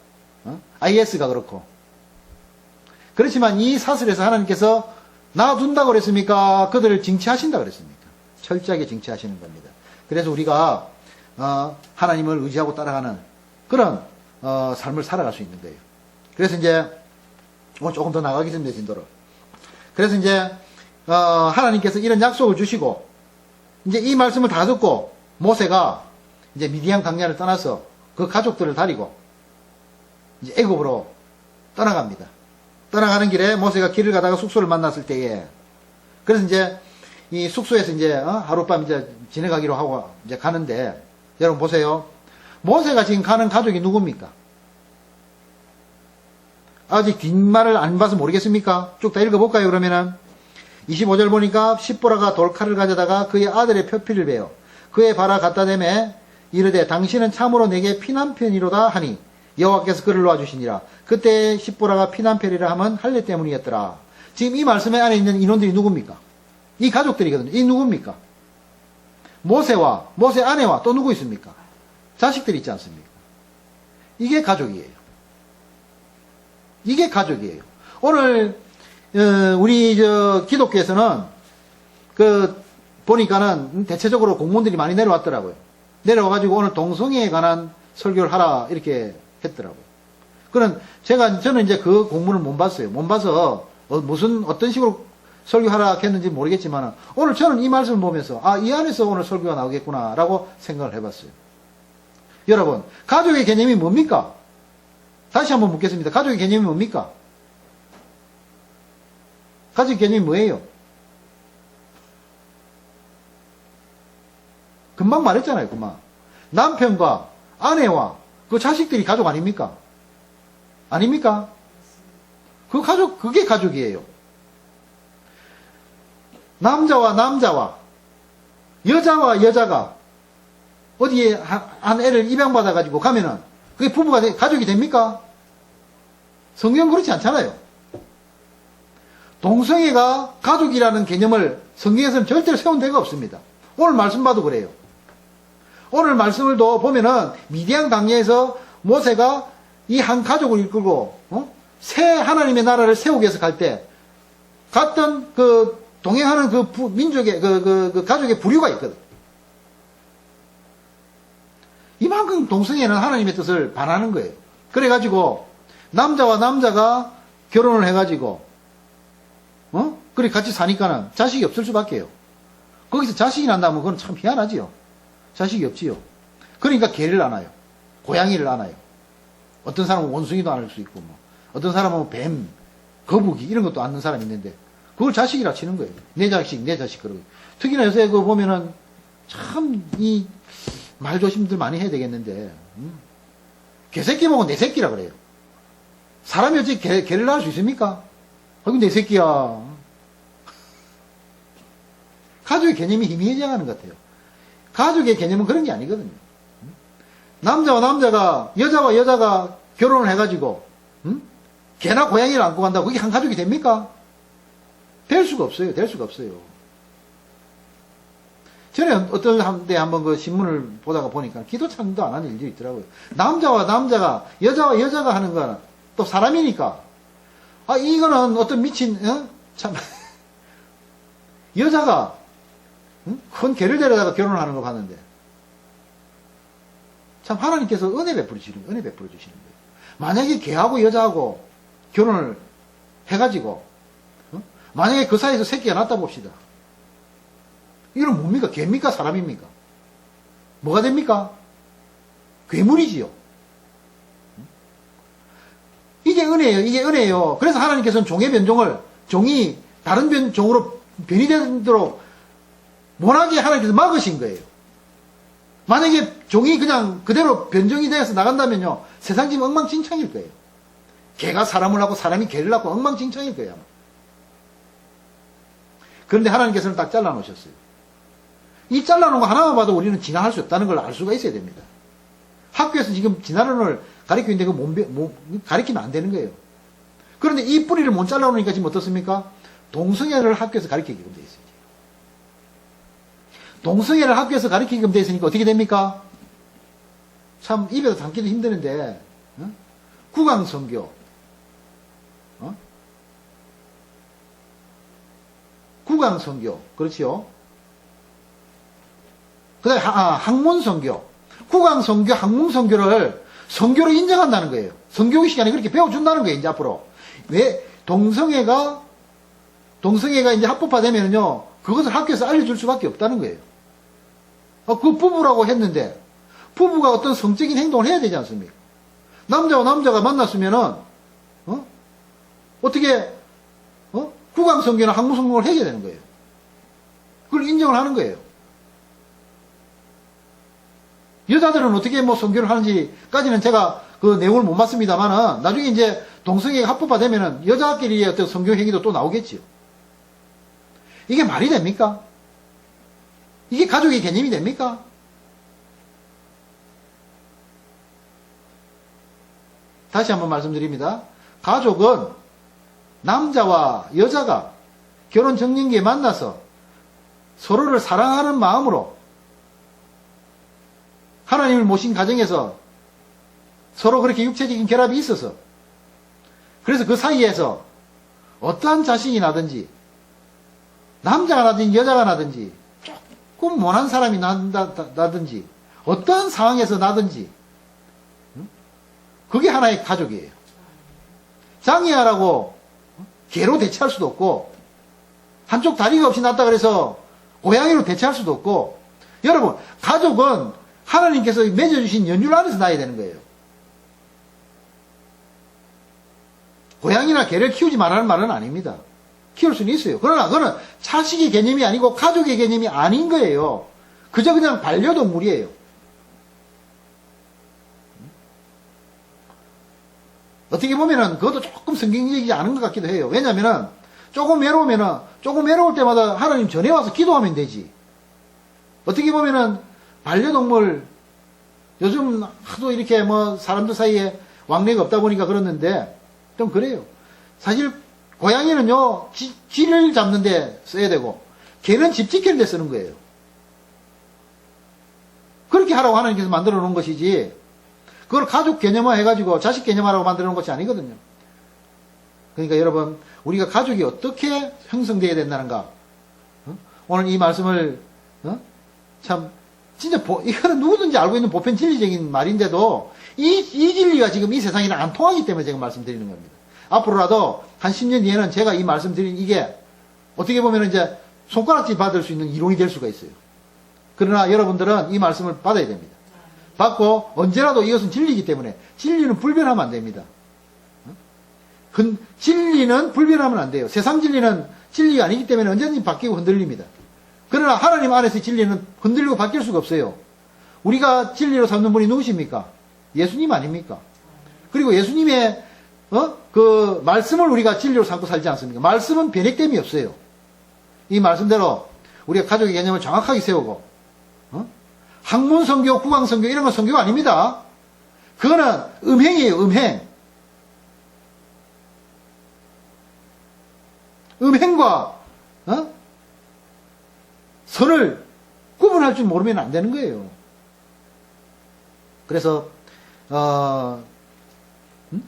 IS가 그렇고. 그렇지만 이 사슬에서 하나님께서 놔둔다고 그랬습니까? 그들을 징치하신다 그랬습니까? 철저하게 징치하시는 겁니다. 그래서 우리가 하나님을 의지하고 따라가는 그런 삶을 살아갈 수 있는 거예요. 그래서 이제 오늘 조금 더 나가겠습니다. 진도로. 그래서 이제 하나님께서 이런 약속을 주시고 이제 이 말씀을 다 듣고 모세가 이제 미디안 광야를 떠나서 그 가족들을 데리고 이제 애굽으로 떠나갑니다. 떠나가는 길에 모세가 길을 가다가 숙소를 만났을 때에 그래서 이제 이 숙소에서 이제 하룻밤 이제 지내가기로 하고 이제 가는데 여러분 보세요. 모세가 지금 가는 가족이 누굽니까? 아직 뒷말을 안 봐서 모르겠습니까? 쭉 다 읽어볼까요? 그러면은 25절 보니까 십보라가 돌칼을 가져다가 그의 아들의 표피를 베어 그의 발아 갖다 대매 이르되 당신은 참으로 내게 피난편이로다 하니 여호와께서 그를 놓아주시니라. 그때 십보라가 피난편이라 하면 할례 때문이었더라. 지금 이 말씀에 안에 있는 인원들이 누굽니까? 이 가족들이거든요. 이 누굽니까? 모세와 모세 아내와 또 누구 있습니까? 자식들이 있지 않습니까? 이게 가족이에요. 이게 가족이에요. 오늘 우리 기독교에서는 보니까는 대체적으로 공무원들이 많이 내려왔더라고요. 내려와가지고 오늘 동성애에 관한 설교를 하라 이렇게 했더라고요. 저는 이제 그 공문을 못 봤어요. 못 봐서 어떤 식으로 설교하라 했는지 모르겠지만 오늘 저는 이 말씀을 보면서 이 안에서 오늘 설교가 나오겠구나라고 생각을 해봤어요. 여러분, 가족의 개념이 뭡니까? 다시 한번 묻겠습니다. 가족의 개념이 뭡니까? 가족의 개념이 뭐예요? 금방 말했잖아요. 금방. 남편과 아내와 그 자식들이 가족 아닙니까? 아닙니까? 그게 가족이에요. 남자와 남자와 여자와 여자가 어디에 한 애를 입양받아가지고 가면은 그게 부부가 가족이 됩니까? 성경은 그렇지 않잖아요. 동성애가 가족이라는 개념을 성경에서는 절대로 세운 데가 없습니다. 오늘 말씀 봐도 그래요. 오늘 말씀을 또 보면은 미디안 강야에서 모세가 이 한 가족을 이끌고 새 하나님의 나라를 세우기 위해서 갈 때 갔던 동행하는 민족의 가족의 부류가 있거든. 이만큼 동성애는 하나님의 뜻을 반하는 거예요. 그래가지고 남자와 남자가 결혼을 해가지고 그래 같이 사니까는 자식이 없을 수밖에요. 거기서 자식이 난다면 그건 참 희한하지요. 자식이 없지요. 그러니까 개를 안아요. 고양이를 안아요. 어떤 사람은 원숭이도 안을 수 있고 어떤 사람은 뱀, 거북이 이런 것도 안는 사람이 있는데 그걸 자식이라 치는 거예요. 내 자식 그러고. 특히나 요새 그거 보면은 참 이 말조심들 많이 해야 되겠는데 개새끼 보고 내 새끼라 그래요. 사람이 어찌 개를 낳을 수 있습니까? 아이고 내 새끼야. 가족의 개념이 희미해져가는 것 같아요. 가족의 개념은 그런 게 아니거든요. 남자와 남자가 여자와 여자가 결혼을 해가지고 개나 고양이를 안고 간다고 그게 한 가족이 됩니까? 될 수가 없어요. 될 수가 없어요. 전에 어떤 데 한번 그 신문을 보다가 보니까 기도 찬도 안 하는 일들이 있더라고요. 남자와 남자가 여자와 여자가 하는 거는 또 사람이니까 이거는 어떤 미친 참 여자가 큰 개를 데려다가 결혼을 하는 걸 봤는데 참 하나님께서 은혜 베풀어 주시는 거예요. 만약에 개하고 여자하고 결혼을 해가지고 만약에 그 사이에서 새끼가 났다 봅시다. 이건 뭡니까? 개입니까? 사람입니까? 뭐가 됩니까? 괴물이지요. 이게 은혜예요. 그래서 하나님께서는 종의 변종을 종이 다른 종으로 변이 되도록 못하게 하나님께서 막으신 거예요. 만약에 종이 그냥 그대로 변종이 되어서 나간다면요, 세상 지금 엉망진창일 거예요. 개가 사람을 낳고 사람이 개를 낳고 엉망진창일 거예요. 그런데 하나님께서는 딱 잘라놓으셨어요. 이 잘라놓은 거 하나만 봐도 우리는 진화할 수 없다는 걸 알 수가 있어야 됩니다. 학교에서 지금 진화론을 가르치는데 가르치면 안 되는 거예요. 그런데 이 뿌리를 못 잘라놓으니까 지금 어떻습니까? 동성애를 학교에서 가르치게끔 돼 있어요. 동성애를 학교에서 가르치게끔 돼 있으니까 어떻게 됩니까? 참 입에서 담기도 힘드는데 국왕선교, 국왕선교, 그렇지요? 그 다음에 학문선교, 국왕선교, 학문선교를 선교로 인정한다는 거예요. 선교육 시간에 그렇게 배워준다는 거예요, 이제 앞으로. 왜? 동성애가 이제 합법화되면요, 그것을 학교에서 알려줄 수밖에 없다는 거예요. 그 부부라고 했는데, 부부가 어떤 성적인 행동을 해야 되지 않습니까? 남자와 남자가 만났으면은, 어떻게, 국왕선교나 학문선교를 해야 되는 거예요. 그걸 인정을 하는 거예요. 여자들은 어떻게 뭐 선교를 하는지까지는 제가 그 내용을 못 봤습니다만은, 나중에 이제 동성애가 합법화되면은 여자끼리의 어떤 선교 행위도 또 나오겠지요. 이게 말이 됩니까? 이게 가족의 개념이 됩니까? 다시 한번 말씀드립니다. 가족은 남자와 여자가 결혼 정년기에 만나서 서로를 사랑하는 마음으로 하나님을 모신 가정에서 서로 그렇게 육체적인 결합이 있어서, 그래서 그 사이에서 어떠한 자식이 나든지, 남자가 나든지 여자가 나든지, 조금 못한 사람이 나든지, 어떠한 상황에서 나든지, 그게 하나의 가족이에요. 장애아라고 개로 대체할 수도 없고, 한쪽 다리가 없이 났다 그래서 고양이로 대체할 수도 없고, 여러분, 가족은 하나님께서 맺어주신 연율 안에서 나야 되는 거예요. 고양이나 개를 키우지 말라는 말은 아닙니다. 키울 수는 있어요. 그러나 그거는 자식의 개념이 아니고 가족의 개념이 아닌 거예요. 그저 그냥 반려동물이에요. 어떻게 보면은 그것도 조금 성경적이지 않은 것 같기도 해요. 왜냐면은 조금 외로울 때마다 하나님 전에 와서 기도하면 되지. 어떻게 보면은 반려동물, 요즘 하도 이렇게 뭐 사람들 사이에 왕래가 없다 보니까 그렇는데 좀 그래요. 사실 고양이는요, 쥐를 잡는데 써야 되고, 개는 집 지키는데 쓰는 거예요. 그렇게 하라고 하나님께서 만들어 놓은 것이지, 그걸 가족 개념화 해가지고 자식 개념화라고 만들어 놓은 것이 아니거든요. 그러니까 여러분, 우리가 가족이 어떻게 형성되어야 된다는가? 오늘 이 말씀을 참 진짜 이거는 누구든지 알고 있는 보편 진리적인 말인데도 이 진리가 지금 이 세상이랑 안 통하기 때문에 제가 말씀드리는 겁니다. 앞으로라도 한 10년 뒤에는 제가 이 말씀드린 이게 어떻게 보면 이제 손가락질 받을 수 있는 이론이 될 수가 있어요. 그러나 여러분들은 이 말씀을 받아야 됩니다. 받고 언제라도 이것은 진리이기 때문에 진리는 불변하면 안 됩니다. 진리는 불변하면 안 돼요. 세상 진리는 진리가 아니기 때문에 언제든지 바뀌고 흔들립니다. 그러나 하나님 안에서의 진리는 흔들리고 바뀔 수가 없어요. 우리가 진리로 삼는 분이 누구십니까? 예수님 아닙니까? 그리고 예수님의 그 말씀을 우리가 진리로 삼고 살지 않습니까? 말씀은 변액됨이 없어요. 이 말씀대로 우리가 가족의 개념을 정확하게 세우고, 학문선교, 국왕선교 이런 건 선교가 아닙니다. 그거는 음행이에요, 음행. 음행과 선을 구분할 줄 모르면 안 되는 거예요. 그래서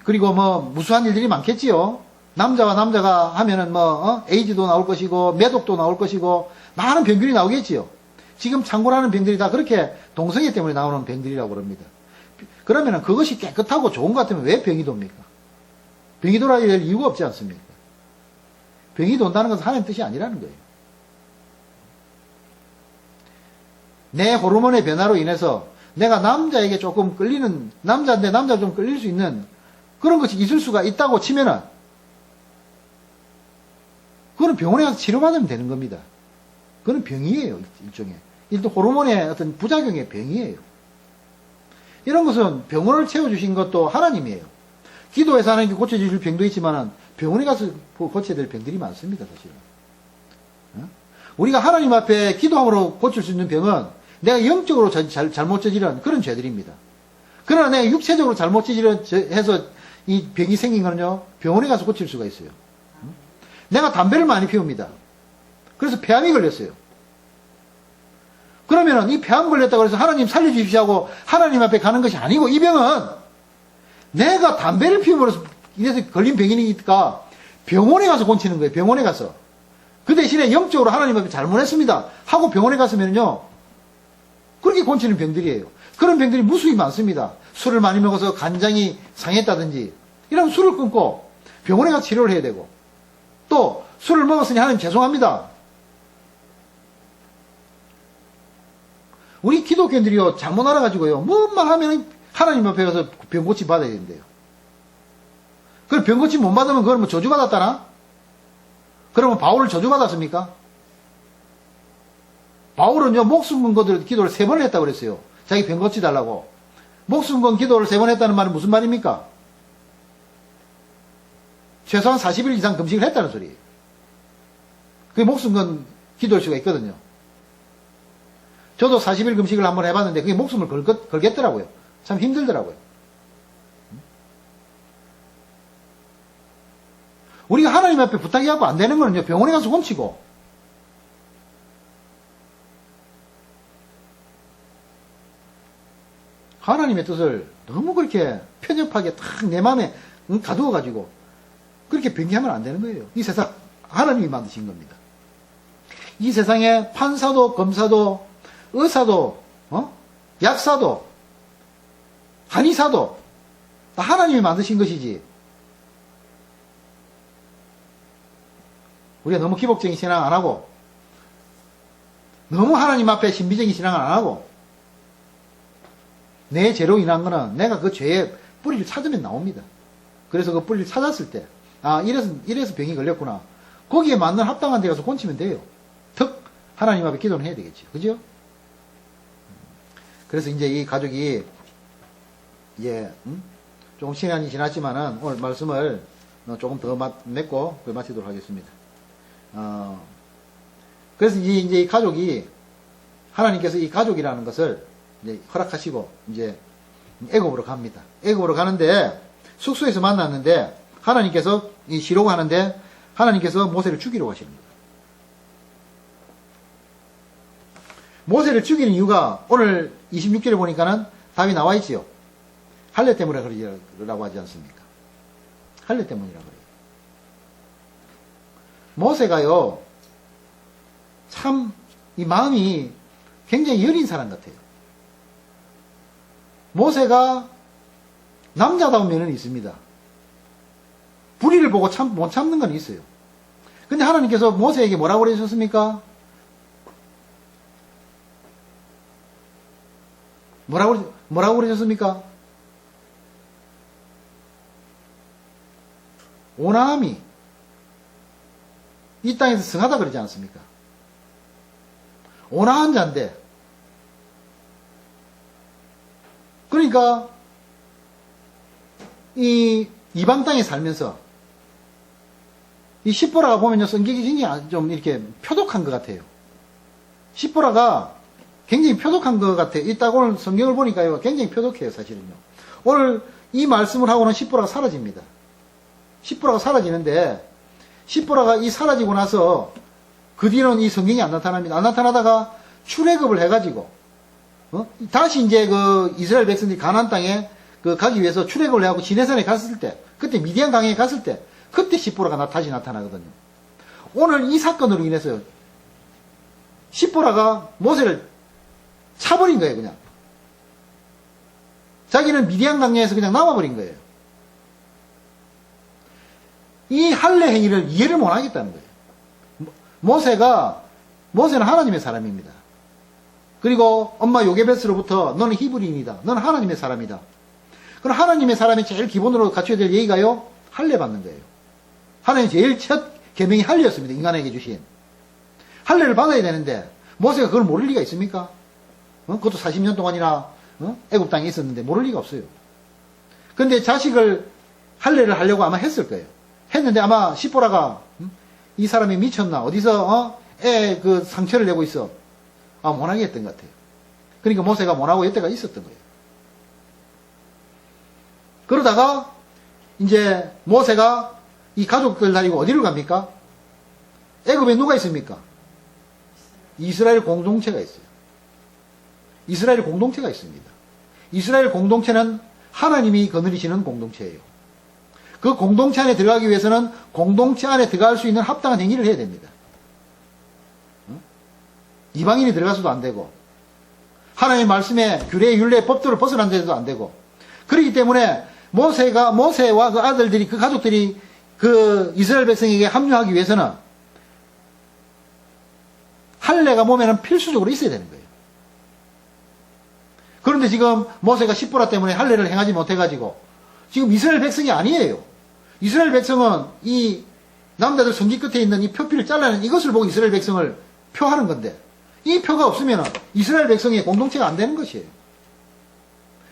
그리고 뭐 무수한 일들이 많겠지요. 남자와 남자가 하면은 뭐 에이즈도 나올 것이고 매독도 나올 것이고 많은 병균이 나오겠지요. 지금 창궐하는 병들이 다 그렇게 동성애 때문에 나오는 병들이라고 그럽니다. 그러면은 그것이 깨끗하고 좋은 것 같으면 왜 병이 돕니까? 병이 돌아야 될 이유가 없지 않습니까? 병이 돈다는 것은 하나님 뜻이 아니라는 거예요. 내 호르몬의 변화로 인해서 내가 남자에게 조금 끌리는, 남자인데 남자 좀 끌릴 수 있는 그런 것이 있을 수가 있다고 치면은, 그거는 병원에 가서 치료받으면 되는 겁니다. 그건 병이에요, 일종의. 일단 호르몬의 어떤 부작용의 병이에요. 이런 것은 병원을 채워주신 것도 하나님이에요. 기도해서 하나님께 고쳐주실 병도 있지만 병원에 가서 고쳐야 될 병들이 많습니다, 사실은. 우리가 하나님 앞에 기도함으로 고칠 수 있는 병은 내가 영적으로 잘못 저지른 그런 죄들입니다. 그러나 내가 육체적으로 잘못 저지른 이 병이 생긴 거는요, 병원에 가서 고칠 수가 있어요. 내가 담배를 많이 피웁니다. 그래서 폐암이 걸렸어요. 그러면은 이 폐암 걸렸다고 해서 하나님 살려주십시오 하고 하나님 앞에 가는 것이 아니고, 이 병은 내가 담배를 피움으로써 이래서 걸린 병이니까 병원에 가서 고치는 거예요. 병원에 가서. 그 대신에 영적으로 하나님 앞에 잘못했습니다 하고 병원에 갔으면요, 그렇게 고치는 병들이에요. 그런 병들이 무수히 많습니다. 술을 많이 먹어서 간장이 상했다든지 이러면 술을 끊고 병원에 가서 치료를 해야 되고, 또 술을 먹었으니 하나님 죄송합니다. 우리 기독교인들이요, 잘못 알아가지고요, 뭐만 하면 하나님 앞에 가서 병고침 받아야 된대요. 그럼 병고침 못 받으면 그걸 뭐 저주받았다나? 그러면 바울을 저주받았습니까? 바울은요, 목숨 건 것들 기도를 3번 했다고 그랬어요. 자기 병 고치달라고. 목숨 건 기도를 3번 했다는 말은 무슨 말입니까? 최소한 40일 이상 금식을 했다는 소리예요. 그게 목숨 건 기도일 수가 있거든요. 저도 40일 금식을 한번 해봤는데 그게 목숨을 걸겠더라고요. 참 힘들더라고요. 우리가 하나님 앞에 부탁해갖고 안 되는 거는요, 병원에 가서 고치고, 하나님의 뜻을 너무 그렇게 편협하게 탁 내 마음에 가두어가지고 그렇게 변기하면 안 되는 거예요. 이 세상 하나님이 만드신 겁니다. 이 세상에 판사도 검사도 의사도 약사도 한의사도 다 하나님이 만드신 것이지, 우리가 너무 기복적인 신앙 안 하고 너무 하나님 앞에 신비적인 신앙을 안 하고, 내 죄로 인한 거는 내가 그 죄의 뿌리를 찾으면 나옵니다. 그래서 그 뿌리를 찾았을 때, 아, 이래서 병이 걸렸구나, 거기에 맞는 합당한 데 가서 고치면 돼요. 특 하나님 앞에 기도는 해야 되겠죠. 그죠? 그래서 이제 이 가족이 이제 조금 시간이 지났지만은 오늘 말씀을 조금 더 맺고 마치도록 하겠습니다. 그래서 이제 이 가족이, 하나님께서 이 가족이라는 것을 이제 허락하시고 이제 애굽으로 갑니다. 애굽으로 가는데 숙소에서 만났는데 하나님께서 이 시로가 하는데 하나님께서 모세를 죽이려고 하십니다. 모세를 죽이는 이유가 오늘 26절에 보니까는 답이 나와 있지요. 할례 때문에 그러라고 하지 않습니까? 할례 때문이라고 그래요. 모세가요, 참 이 마음이 굉장히 여린 사람 같아요. 모세가 남자다운 면은 있습니다. 불의를 보고 못 참는 건 있어요. 근데 하나님께서 모세에게 뭐라고 그러셨습니까? 뭐라고 그러셨습니까? 오남이 이 땅에서 성하다 그러지 않습니까? 온화한 자인데, 그러니까 이 이방 땅에 살면서 이 십보라가 보면요, 성격이 굉장히 좀 이렇게 표독한 것 같아요. 십보라가 굉장히 표독한 것 같아요. 이따 오늘 성경을 보니까요, 굉장히 표독해요, 사실은요. 오늘 이 말씀을 하고는 십보라가 사라집니다. 십보라가 사라지는데, 십보라가 이 사라지고 나서 그 뒤로는 이 성경이 안 나타납니다. 안 나타나다가 출애굽을 해가지고 다시 이제 그 이스라엘 백성들이 가나안 땅에 가기 위해서 출애굽을 해하고 시내산에 갔을 때, 그때 미디안 강에 갔을 때, 그때 십보라가 다시 나타나거든요. 오늘 이 사건으로 인해서 십보라가 모세를 차버린 거예요, 그냥. 자기는 미디안 강야에서 그냥 남아버린 거예요. 이 할례 행위를 이해를 못 하겠다는 거예요. 모세는 하나님의 사람입니다. 그리고 엄마 요게베스로부터 너는 히브리인이다. 너는 하나님의 사람이다. 그럼 하나님의 사람이 제일 기본으로 갖춰야 될 예의가요, 할례 받는 거예요. 하나님 제일 첫 계명이 할례였습니다. 인간에게 주신. 할례를 받아야 되는데 모세가 그걸 모를 리가 있습니까? 그것도 40년 동안이나 애굽 땅에 있었는데 모를 리가 없어요. 근데 자식을 할례를 하려고 아마 했을 거예요. 했는데 아마 시보라가 이 사람이 미쳤나? 어디서 애 그 상처를 내고 있어? 못하게 했던 것 같아요. 그러니까 모세가 못하고 여태가 있었던 거예요. 그러다가 이제 모세가 이 가족들 데리고 어디를 갑니까? 애굽에 누가 있습니까? 이스라엘 공동체가 있어요. 이스라엘 공동체가 있습니다. 이스라엘 공동체는 하나님이 거느리시는 공동체예요. 그 공동체 안에 들어가기 위해서는 공동체 안에 들어갈 수 있는 합당한 행위를 해야 됩니다. 이방인이 들어가서도 안 되고, 하나님의 말씀에 규례, 율례, 법도를 벗어난 데도 안 되고, 그렇기 때문에 모세와 그 아들들이, 그 가족들이 그 이스라엘 백성에게 합류하기 위해서는 할례가 몸에는 필수적으로 있어야 되는 거예요. 그런데 지금 모세가 십보라 때문에 할례를 행하지 못해가지고 지금 이스라엘 백성이 아니에요. 이스라엘 백성은 이 남자들 성기 끝에 있는 이 표피를 잘라낸 이것을 보고 이스라엘 백성을 표하는 건데, 이 표가 없으면 이스라엘 백성의 공동체가 안 되는 것이에요.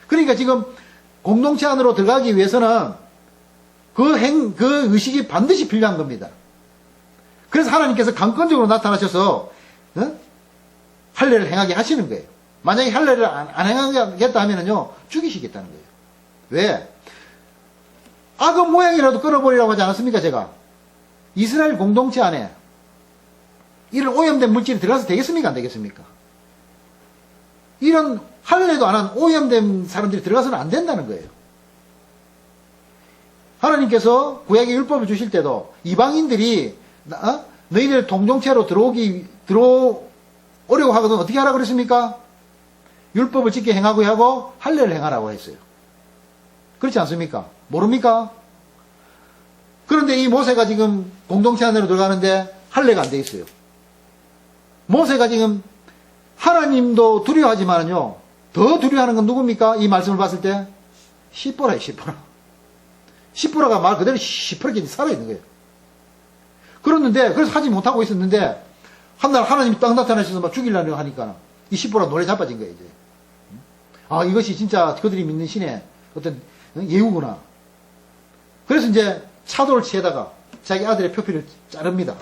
그러니까 지금 공동체 안으로 들어가기 위해서는 그 의식이 반드시 필요한 겁니다. 그래서 하나님께서 강권적으로 나타나셔서 할례를 행하게 하시는 거예요. 만약에 할례를 안 행하겠다 하면은요, 죽이시겠다는 거예요. 왜? 악어 모양이라도 끊어버리라고 하지 않았습니까, 제가? 이스라엘 공동체 안에 이런 오염된 물질이 들어가서 되겠습니까, 안 되겠습니까? 이런 할례도 안 한 오염된 사람들이 들어가서는 안 된다는 거예요. 하나님께서 구약의 율법을 주실 때도 이방인들이 너희들 동정체로 들어오려고 하거든 어떻게 하라고 그랬습니까? 율법을 지켜 행하고 하고 할례를 행하라고 했어요. 그렇지 않습니까? 모릅니까? 그런데 이 모세가 지금 공동체 안으로 들어가는데 할례가 안 돼 있어요. 모세가 지금 하나님도 두려워하지만요, 더 두려워하는 건 누굽니까? 이 말씀을 봤을 때 시보라예요. 시보라가 말 그대로 시퍼렇게 살아있는 거예요. 그랬는데, 그래서 하지 못하고 있었는데 한날 하나님이 딱 나타나셔서 막 죽이려고 하니까 이 시보라 노래 자빠진 거예요. 이제 이것이 진짜 그들이 믿는 신의 어떤 예우구나. 그래서 이제 차도를 치에다가 자기 아들의 표피를 자릅니다.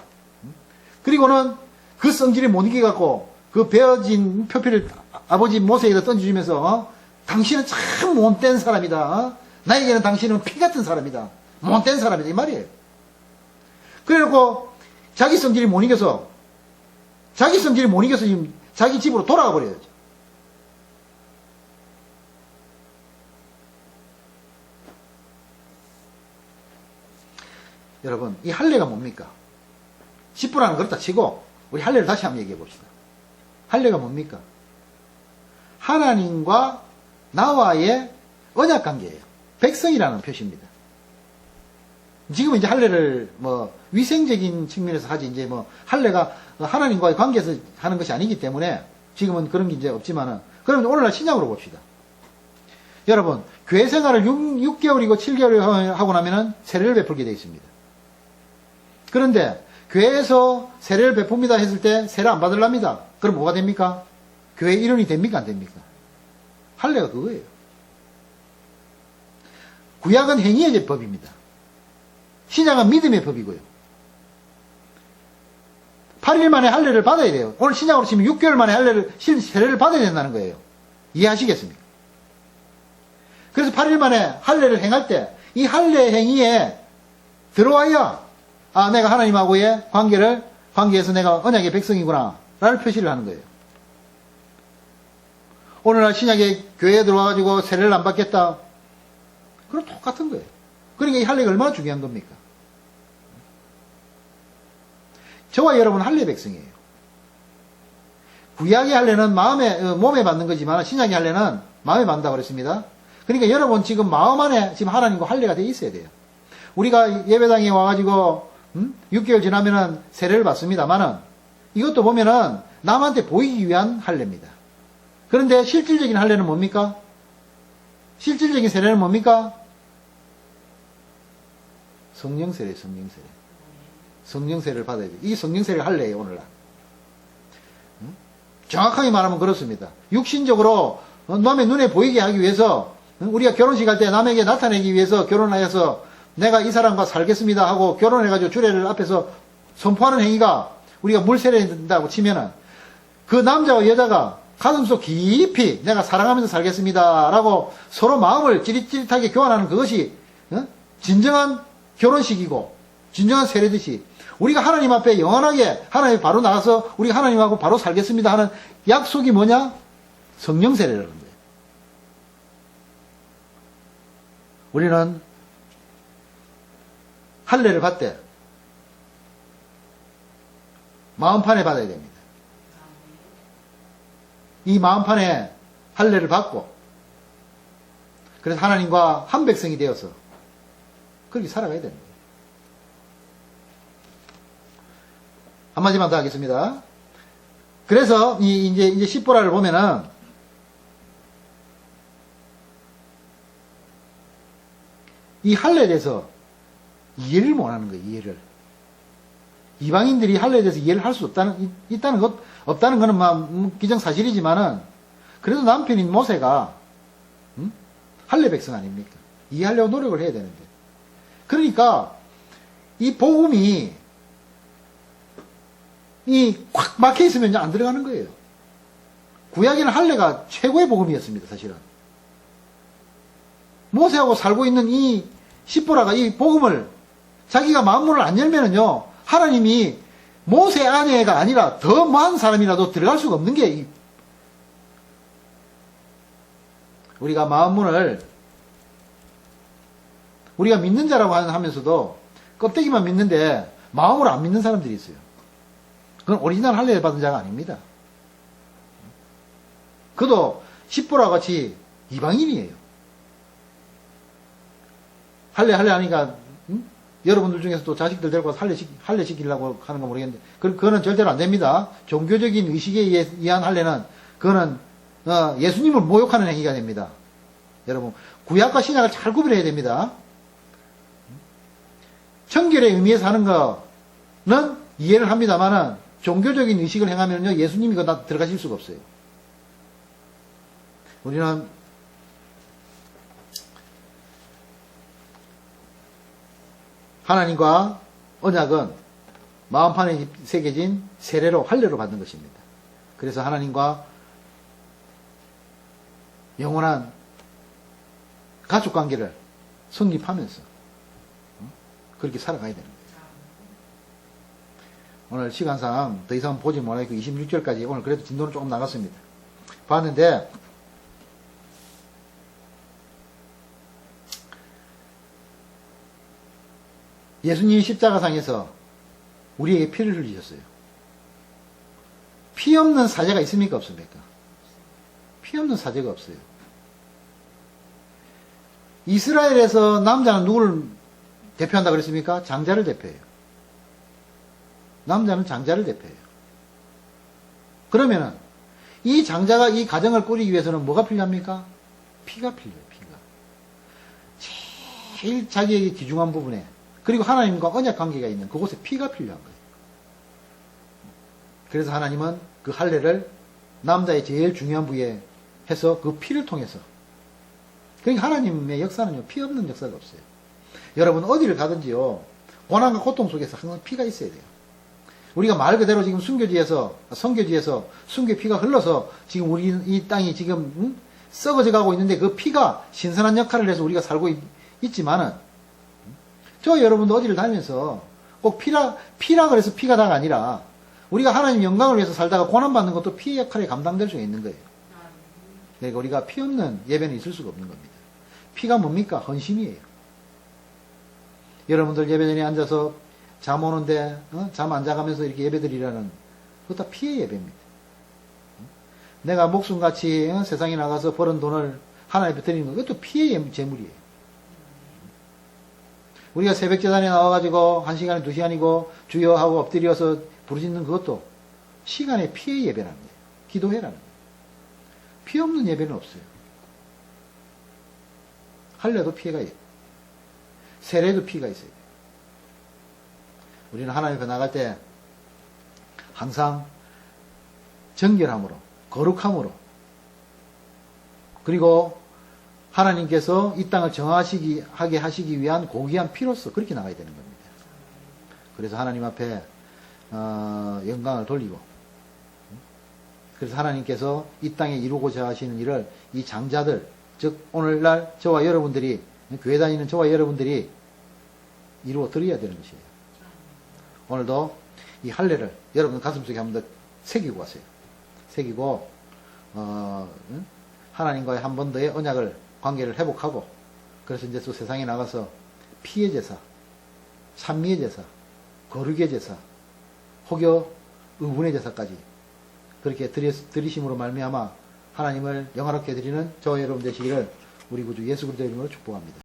그리고는 그 성질에 못 이겨갖고 그 베어진 표피를 아버지 모세에다 던져주면서 당신은 참 못된 사람이다. 나에게는 당신은 피 같은 사람이다. 못된 사람이다. 이 말이에요. 그래놓고 자기 성질이 못 이겨서 지금 자기 집으로 돌아가 버려야죠. 여러분, 이 할례가 뭡니까? 십부라는 그렇다 치고 우리 할례를 다시 한번 얘기해 봅시다. 할례가 뭡니까? 하나님과 나와의 언약 관계예요. 백성이라는 표시입니다. 지금은 이제 할례를 위생적인 측면에서 하지, 이제 할례가 하나님과의 관계에서 하는 것이 아니기 때문에 지금은 그런 게 이제 없지만은, 그러면 오늘날 신약으로 봅시다. 여러분, 교회 생활을 6개월이고 7개월 하고 나면은 세례를 베풀게 되어 있습니다. 그런데 교회에서 세례를 베풉니다 했을 때 세례 안 받으랍니다. 그럼 뭐가 됩니까? 교회 일원이 됩니까, 안 됩니까? 할례가 그거예요. 구약은 행위의 법입니다. 신약은 믿음의 법이고요. 8일 만에 할례를 받아야 돼요. 오늘 신약으로 치면 6개월 만에 세례를 받아야 된다는 거예요. 이해하시겠습니까? 그래서 8일 만에 할례를 행할 때 이 할례 행위에 들어와야 내가 하나님하고의 관계에서 내가 언약의 백성이구나 라는 표시를 하는 거예요. 오늘날 신약의 교회에 들어와가지고 세례를 안 받겠다. 그럼 똑같은 거예요. 그러니까 이 할례가 얼마나 중요한 겁니까? 저와 여러분은 할례 백성이에요. 구약의 할례는 몸에 받는 거지만 신약의 할례는 마음에 받는다고 그랬습니다. 그러니까 여러분 지금 마음 안에 지금 하나님과 할례가 돼 있어야 돼요. 우리가 예배당에 와가지고 6개월 지나면은 세례를 받습니다만은 이것도 보면은 남한테 보이기 위한 할례입니다. 그런데 실질적인 할례는 뭡니까? 실질적인 세례는 뭡니까? 성령 세례, 성령 세례. 성령 세례를 받아야 돼요. 이 성령 세례가 할례예요, 오늘날. 정확하게 말하면 그렇습니다. 육신적으로 남의 눈에 보이게 하기 위해서 우리가 결혼식 할 때 남에게 나타내기 위해서 결혼하여서 내가 이 사람과 살겠습니다 하고 결혼해가지고 주례를 앞에서 선포하는 행위가 우리가 물세례된다고 치면은 그 남자와 여자가 가슴속 깊이 내가 사랑하면서 살겠습니다 라고 서로 마음을 찌릿찌릿하게 교환하는 그것이 진정한 결혼식이고 진정한 세례듯이 우리가 하나님 앞에 영원하게 하나님 바로 나가서 우리가 하나님하고 바로 살겠습니다 하는 약속이 뭐냐? 성령 세례라는 거예요. 우리는 할례를 받되 마음판에 받아야 됩니다. 이 마음판에 할례를 받고 그래서 하나님과 한 백성이 되어서 그렇게 살아가야 됩니다. 한마디만 더 하겠습니다. 그래서 이제 십보라를 보면은 이 할례에 대해서 이해를 못하는 거예요. 이해를. 이방인들이 할례에 대해서 이해를 할 수 없다는 것은 막 기정사실이지만은 그래도 남편인 모세가 할례 백성 아닙니까? 이해하려고 노력을 해야 되는데. 그러니까 이 복음이 꽉 막혀 있으면 안 들어가는 거예요. 구약에는 할례가 최고의 복음이었습니다, 사실은. 모세하고 살고 있는 이 십보라가 이 복음을 자기가 마음문을 안 열면은요, 하나님이 모세 아내가 아니라 더 많은 사람이라도 들어갈 수가 없는 게 우리가 마음문을 우리가 믿는 자라고 하면서도 껍데기만 믿는데 마음으로 안 믿는 사람들이 있어요. 그건 오리지널 할례 받은 자가 아닙니다. 그도 십보라 같이 이방인이에요. 할례 하니까 여러분들 중에서 또 자식들 데리고 와서 할례 시키려고 하는 거 모르겠는데 그거는 절대로 안 됩니다. 종교적인 의식에 의한 할례는 그거는 예수님을 모욕하는 행위가 됩니다. 여러분 구약과 신약을 잘 구별해야 됩니다. 청결의 의미에서 하는 거는 이해를 합니다만은 종교적인 의식을 행하면요 예수님이 그거 들어가실 수가 없어요. 우리는 하나님과 언약은 마음판에 새겨진 세례로 할례로 받는 것입니다. 그래서 하나님과 영원한 가족관계를 성립하면서 그렇게 살아가야 되는 거예요. 오늘 시간상 더 이상 보지 못하고 26절까지 오늘 그래도 진도는 조금 나갔습니다. 봤는데 예수님이 십자가상에서 우리에게 피를 흘리셨어요. 피 없는 사제가 있습니까? 없습니까? 피 없는 사제가 없어요. 이스라엘에서 남자는 누구를 대표한다 그랬습니까? 장자를 대표해요. 남자는 장자를 대표해요. 그러면은 이 장자가 이 가정을 꾸리기 위해서는 뭐가 필요합니까? 피가 필요해요. 피가. 제일 자기에게 귀중한 부분에 그리고 하나님과 언약 관계가 있는 그곳에 피가 필요한 거예요. 그래서 하나님은 그 할례를 남자의 제일 중요한 부위에 해서 그 피를 통해서 그러니까 하나님의 역사는요 피 없는 역사가 없어요. 여러분 어디를 가든지요 고난과 고통 속에서 항상 피가 있어야 돼요. 우리가 말 그대로 지금 성교지에서 순교의 피가 흘러서 지금 우리 이 땅이 지금 썩어져 가고 있는데 그 피가 신선한 역할을 해서 우리가 살고 있지만은 저 여러분도 어디를 다니면서 꼭 피라 그래서 피가 다가 아니라 우리가 하나님 영광을 위해서 살다가 고난받는 것도 피의 역할에 감당될 수 있는 거예요. 그러니까 우리가 피 없는 예배는 있을 수가 없는 겁니다. 피가 뭡니까? 헌신이에요. 여러분들 예배전에 앉아서 잠 오는데 잠 안 자가면서 이렇게 예배드리라는 그것도 다 피의 예배입니다. 내가 목숨같이 세상에 나가서 벌은 돈을 하나님 앞에 드리는 거, 그것도 피의 제물이에요. 우리가 새벽 재단에 나와가지고 1시간에 2시간이고 주여 하고 엎드려서 부르짖는 그것도 시간의 피의 예배라는 거예요. 기도해라는 거예요. 피 없는 예배는 없어요. 할례도 피해가 있어요. 세례도 피가 있어요. 우리는 하나님 앞에 나갈 때 항상 정결함으로, 거룩함으로, 그리고 하나님께서 이 땅을 정하게 하시기 위한 고귀한 피로서 그렇게 나가야 되는 겁니다. 그래서 하나님 앞에 영광을 돌리고, 그래서 하나님께서 이 땅에 이루고자 하시는 일을 이 장자들, 즉 오늘날 저와 여러분들이, 교회 다니는 저와 여러분들이 이루어 드려야 되는 것이에요. 오늘도 이 할례를 여러분 가슴속에 한 번 더 새기고 가세요. 새기고 하나님과의 한 번 더의 언약을, 관계를 회복하고, 그래서 이제 또 세상에 나가서 피의 제사, 찬미의 제사, 거룩의 제사, 혹여 의분의 제사까지 그렇게 드리심으로 말미암아 하나님을 영화롭게 드리는 저와 여러분 되시기를 우리 구주 예수 그리스도의 이름으로 축복합니다.